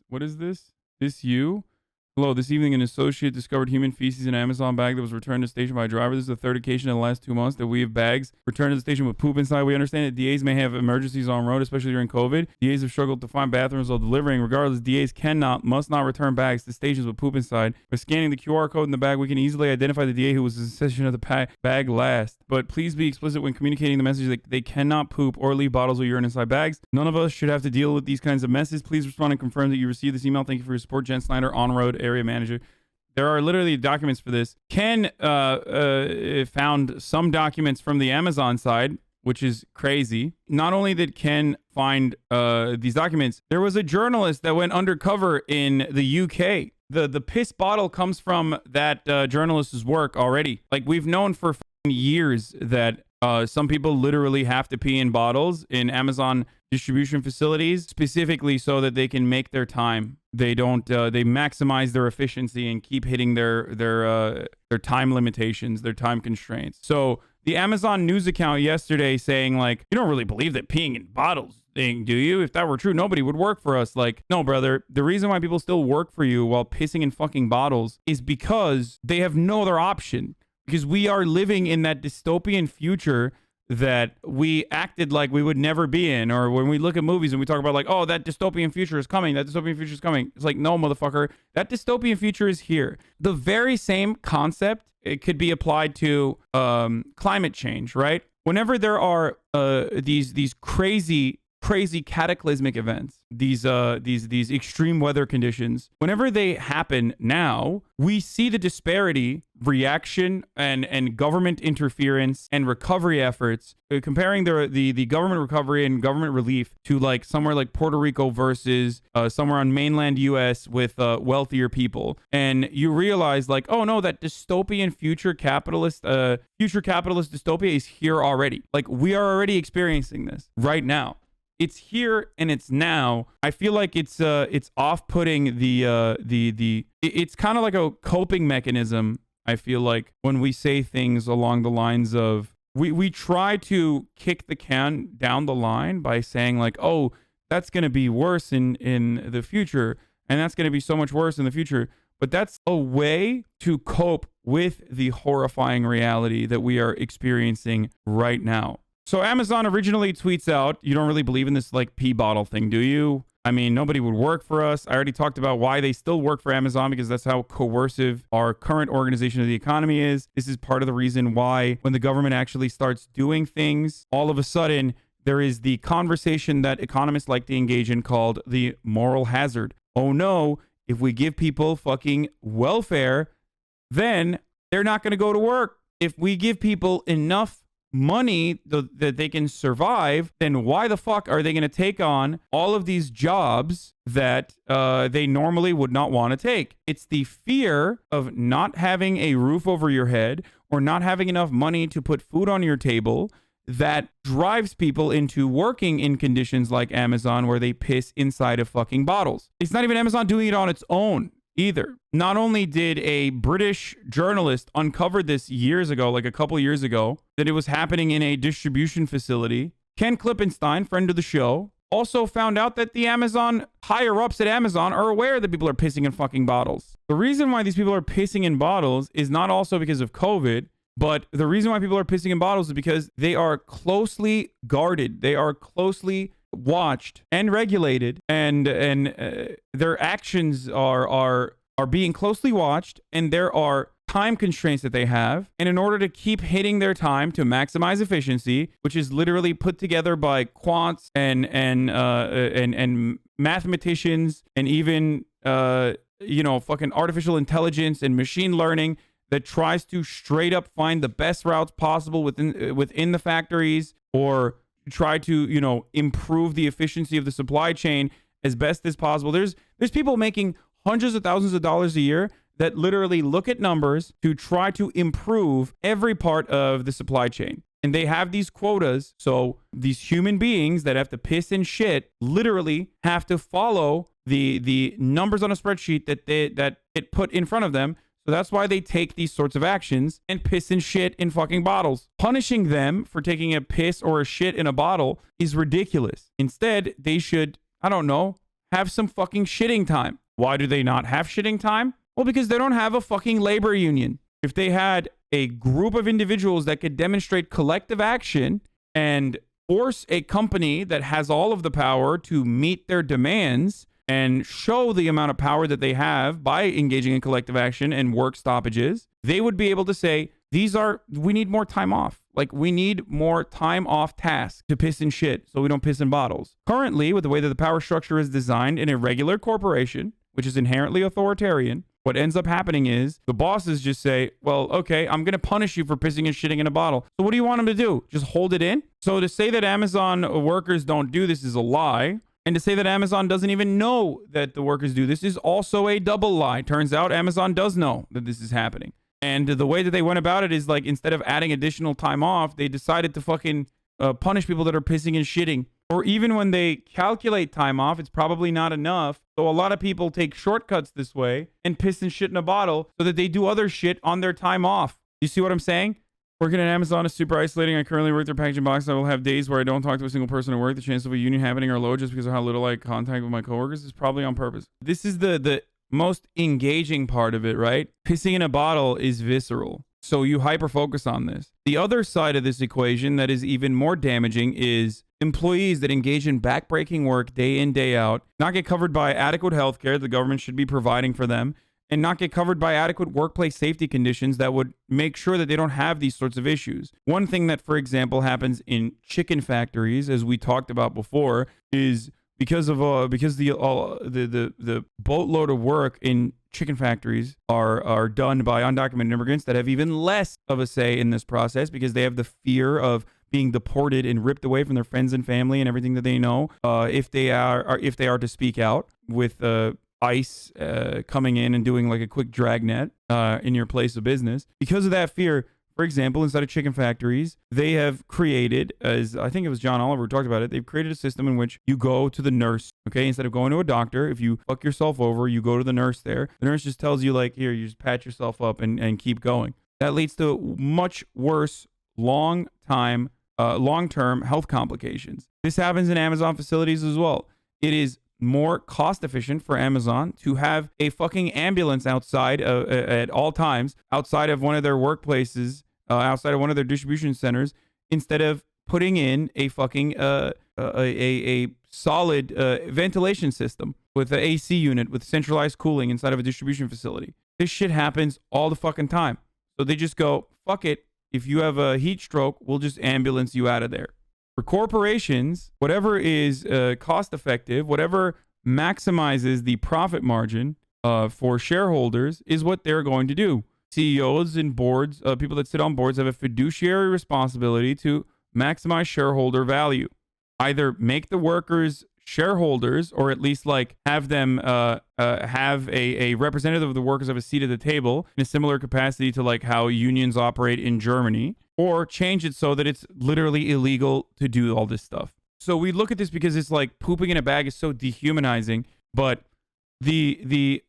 What is this? This you? Hello, this evening an associate discovered human feces in an Amazon bag that was returned to the station by a driver. This is the third occasion in the last 2 months that we have bags returned to the station with poop inside. We understand that DAs may have emergencies on road, especially during COVID. DAs have struggled to find bathrooms while delivering. Regardless, DAs must not return bags to stations with poop inside. By scanning the QR code in the bag, we can easily identify the DA who was in possession of the bag last. But please be explicit when communicating the message that they cannot poop or leave bottles of urine inside bags. None of us should have to deal with these kinds of messes. Please respond and confirm that you received this email. Thank you for your support. Jen Snyder, on-road area manager. There are literally documents for this. Ken found some documents from the Amazon side, which is crazy. Not only did Ken find these documents, there was a journalist that went undercover in the UK. The piss bottle comes from that journalist's work already. Like, we've known for years that some people literally have to pee in bottles in Amazon distribution facilities, specifically so that they can make their time. They don't. They maximize their efficiency and keep hitting their time limitations, their time constraints. So the Amazon news account yesterday saying, like, you don't really believe that peeing in bottles thing, do you? If that were true, nobody would work for us. Like, no, brother. The reason why people still work for you while pissing in fucking bottles is because they have no other option. Because we are living in that dystopian future that we acted like we would never be in. Or when we look at movies and we talk about, like, oh, that dystopian future is coming. That dystopian future is coming. It's like, no, motherfucker. That dystopian future is here. The very same concept, it could be applied to climate change, right? Whenever there are these crazy cataclysmic events, these extreme weather conditions, whenever they happen now, we see the disparity, reaction, and government interference and recovery efforts, comparing the government recovery and government relief to, like, somewhere like Puerto Rico versus somewhere on mainland US with wealthier people. And you realize, like, oh no, that dystopian future capitalist dystopia is here already. Like, we are already experiencing this right now. It's here and it's now. I feel like it's off-putting it's kind of like a coping mechanism. I feel like when we say things along the lines of, we try to kick the can down the line by saying, like, oh, that's going to be worse in the future, and that's going to be so much worse in the future. But that's a way to cope with the horrifying reality that we are experiencing right now. So Amazon originally tweets out, you don't really believe in this, like, pee bottle thing, do you? I mean, nobody would work for us. I already talked about why they still work for Amazon, because that's how coercive our current organization of the economy is. This is part of the reason why when the government actually starts doing things, all of a sudden there is the conversation that economists like to engage in called the moral hazard. Oh no, if we give people fucking welfare, then they're not going to go to work. If we give people enough money that they can survive, then why the fuck are they going to take on all of these jobs that they normally would not want to take? It's the fear of not having a roof over your head or not having enough money to put food on your table that drives people into working in conditions like Amazon, where they piss inside of fucking bottles. It's not even Amazon doing it on its own either. Not only did a British journalist uncover this years ago, like a couple years ago, that it was happening in a distribution facility, Ken Klippenstein, friend of the show, also found out that the Amazon higher-ups at Amazon are aware that people are pissing in fucking bottles. The reason why these people are pissing in bottles is not also because of COVID, but the reason why people are pissing in bottles is because they are closely guarded. They are closely watched and regulated, and their actions are being closely watched, and there are time constraints that they have. And in order to keep hitting their time to maximize efficiency, which is literally put together by quants and mathematicians and even fucking artificial intelligence and machine learning that tries to straight up find the best routes possible within the factories, or try to, improve the efficiency of the supply chain as best as possible. There's people making hundreds of thousands of dollars a year that literally look at numbers to try to improve every part of the supply chain. And they have these quotas. So these human beings that have to piss and shit literally have to follow the numbers on a spreadsheet that it put in front of them. So that's why they take these sorts of actions and piss and shit in fucking bottles. Punishing them for taking a piss or a shit in a bottle is ridiculous. Instead, they should, I don't know, have some fucking shitting time. Why do they not have shitting time? Well, because they don't have a fucking labor union. If they had a group of individuals that could demonstrate collective action and force a company that has all of the power to meet their demands and show the amount of power that they have by engaging in collective action and work stoppages, they would be able to say, we need more time off. Like, we need more time off tasks to piss and shit so we don't piss in bottles. Currently, with the way that the power structure is designed in a regular corporation, which is inherently authoritarian, what ends up happening is the bosses just say, well, okay, I'm going to punish you for pissing and shitting in a bottle. So what do you want them to do? Just hold it in? So to say that Amazon workers don't do this is a lie. And to say that Amazon doesn't even know that the workers do this is also a double lie. Turns out Amazon does know that this is happening. And the way that they went about it is like, instead of adding additional time off, they decided to fucking punish people that are pissing and shitting. Or even when they calculate time off, it's probably not enough. So a lot of people take shortcuts this way and piss and shit in a bottle so that they do other shit on their time off. You see what I'm saying? Working at Amazon is super isolating. I currently work their packaging box. I will have days where I don't talk to a single person at work. The chance of a union happening are low just because of how little I contact with my coworkers is probably on purpose. This is the most engaging part of it, right? Pissing in a bottle is visceral. So you hyper focus on this. The other side of this equation that is even more damaging is employees that engage in backbreaking work day in, day out, not get covered by adequate health care the government should be providing for them, and not get covered by adequate workplace safety conditions that would make sure that they don't have these sorts of issues. One thing that, for example, happens in chicken factories, as we talked about before, is because the boatload of work in chicken factories are done by undocumented immigrants that have even less of a say in this process because they have the fear of being deported and ripped away from their friends and family and everything that they know if they are to speak out, with ICE coming in and doing like a quick dragnet in your place of business. Because of that fear, for example, inside of chicken factories, they have created, as I think it was John Oliver who talked about it, they've created a system in which you go to the nurse, okay? Instead of going to a doctor, if you fuck yourself over, you go to the nurse there. The nurse just tells you, like, here, you just pat yourself up and keep going. That leads to much worse long-term health complications. This happens in Amazon facilities as well. It is more cost efficient for Amazon to have a fucking ambulance outside at all times, outside of one of their workplaces, outside of one of their distribution centers, instead of putting in a fucking a solid ventilation system with an AC unit with centralized cooling inside of a distribution facility. This shit happens all the fucking time. So they just go, fuck it. If you have a heat stroke, we'll just ambulance you out of there. For corporations, whatever is cost effective, whatever maximizes the profit margin for shareholders is what they're going to do. CEOs and boards, people that sit on boards, have a fiduciary responsibility to maximize shareholder value. Either make the workers shareholders, or at least like have them have a representative of the workers have a seat at the table in a similar capacity to like how unions operate in Germany, or change it so that it's literally illegal to do all this stuff. So we look at this because it's like pooping in a bag is so dehumanizing, but the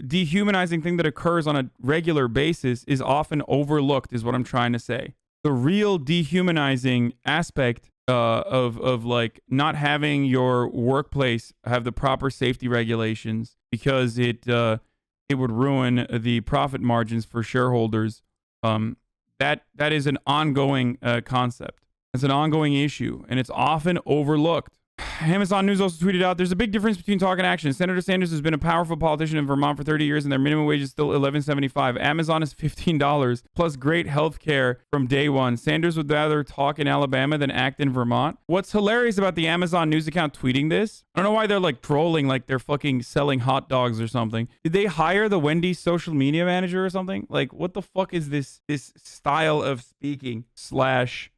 dehumanizing thing that occurs on a regular basis is often overlooked, is what I'm trying to say. The real dehumanizing aspect of like not having your workplace have the proper safety regulations because it would ruin the profit margins for shareholders. That is an ongoing concept. It's an ongoing issue, and it's often overlooked. Amazon News also tweeted out, there's a big difference between talk and action. Senator Sanders has been a powerful politician in Vermont for 30 years, and their minimum wage is still $11.75. Amazon is $15, plus great health care from day one. Sanders would rather talk in Alabama than act in Vermont. What's hilarious about the Amazon News account tweeting this, I don't know why they're like trolling like they're fucking selling hot dogs or something. Did they hire the Wendy's social media manager or something? Like, what the fuck is this style of speaking slash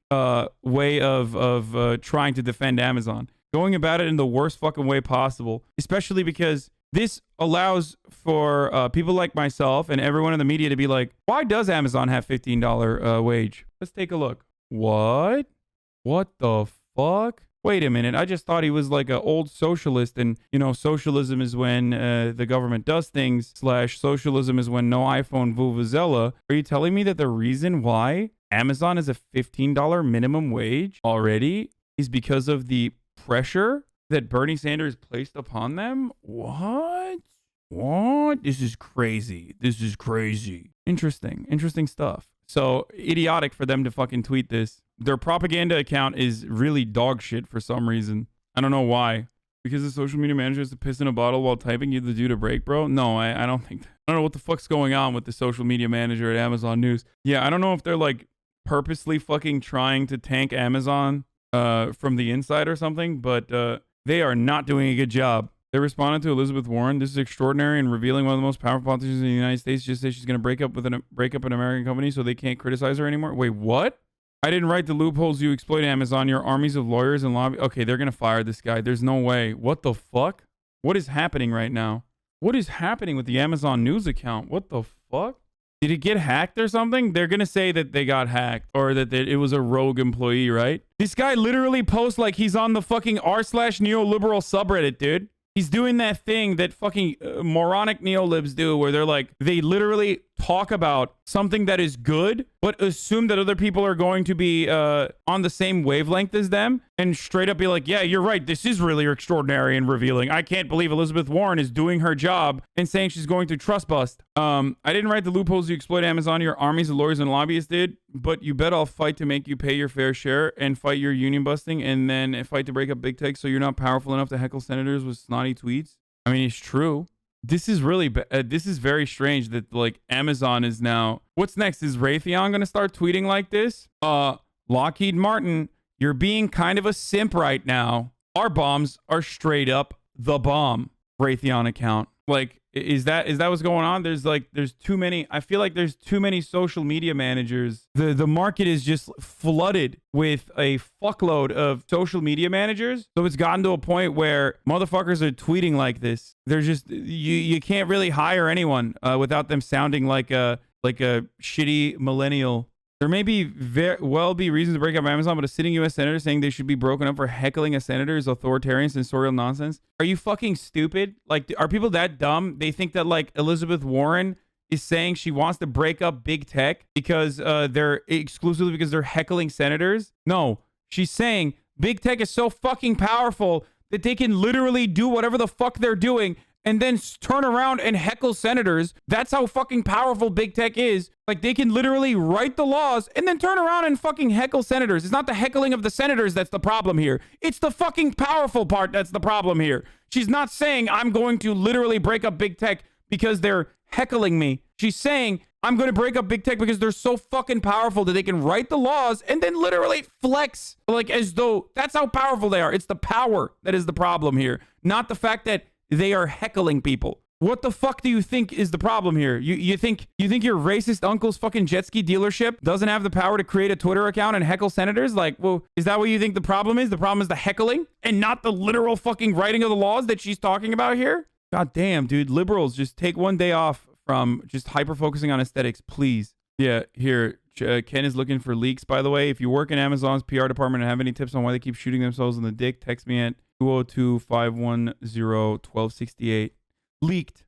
way of trying to defend Amazon? Going about it in the worst fucking way possible, especially because this allows for people like myself and everyone in the media to be like, why does Amazon have $15 wage? Let's take a look. What the fuck? Wait a minute. I just thought he was like an old socialist, and, you know, socialism is when the government does things, slash socialism is when no iPhone vuvuzela. Are you telling me that the reason why Amazon is a $15 minimum wage already is because of the pressure that Bernie Sanders placed upon them? What? This is crazy. Interesting stuff. So idiotic for them to fucking tweet this. Their propaganda account is really dog shit for some reason. I don't know why. Because the social media manager has to piss in a bottle while typing you to do to break, bro? No, I don't think that. I don't know what the fuck's going on with the social media manager at Amazon News. Yeah, I don't know if they're like purposely fucking trying to tank Amazon from the inside or something, but they are not doing a good job. They responded to Elizabeth Warren. This is extraordinary and revealing. One of the most powerful politicians in the United States just said she's going to break up an American company so they can't criticize her anymore. Wait, what? I didn't write the loopholes you exploit, Amazon. Your armies of lawyers and lobby. Okay, they're going to fire this guy. There's no way. What the fuck? What is happening right now? What is happening with the Amazon News account? What the fuck? Did it get hacked or something? They're going to say that they got hacked or that it was a rogue employee, right? This guy literally posts like he's on the fucking r/neoliberal subreddit, dude. He's doing that thing that fucking moronic neolibs do where they're like, they literally talk about something that is good, but assume that other people are going to be on the same wavelength as them and straight up be like, yeah, you're right. This is really extraordinary and revealing. I can't believe Elizabeth Warren is doing her job and saying she's going through trust bust. I didn't write the loopholes you exploit, Amazon. Your armies of lawyers and lobbyists did, but you bet I'll fight to make you pay your fair share and fight your union busting and then fight to break up big tech so you're not powerful enough to heckle senators with snotty tweets. I mean, it's true. This is really this is very strange that like Amazon is now. What's next? Is Raytheon going to start tweeting like this? Lockheed Martin, you're being kind of a simp right now. Our bombs are straight up the bomb. Raytheon account. Like, is that what's going on? There's too many. I feel like there's too many social media managers. The market is just flooded with a fuckload of social media managers. So it's gotten to a point where motherfuckers are tweeting like this. They're just you can't really hire anyone without them sounding like a shitty millennial. There may be be reasons to break up Amazon, but a sitting U.S. senator saying they should be broken up for heckling a senator is authoritarian, censorial nonsense. Are you fucking stupid? Like, are people that dumb? They think that, like, Elizabeth Warren is saying she wants to break up big tech because they're heckling senators? No, she's saying big tech is so fucking powerful that they can literally do whatever the fuck they're doing and then turn around and heckle senators. That's how fucking powerful big tech is. Like, they can literally write the laws and then turn around and fucking heckle senators. It's not the heckling of the senators that's the problem here. It's the fucking powerful part that's the problem here. She's not saying I'm going to literally break up big tech because they're heckling me. She's saying I'm going to break up big tech because they're so fucking powerful that they can write the laws and then literally flex like as though that's how powerful they are. It's the power that is the problem here, not the fact that they are heckling people. What the fuck do you think is the problem here? You think your racist uncle's fucking jet ski dealership doesn't have the power to create a Twitter account and heckle senators? Like, well, is that what you think the problem is? The problem is the heckling and not the literal fucking writing of the laws that she's talking about here? God damn, dude. Liberals, just take one day off from just hyper-focusing on aesthetics, please. Yeah, here. Ken is looking for leaks, by the way. If you work in Amazon's PR department and have any tips on why they keep shooting themselves in the dick, text me at 202-510-1268. Leaked.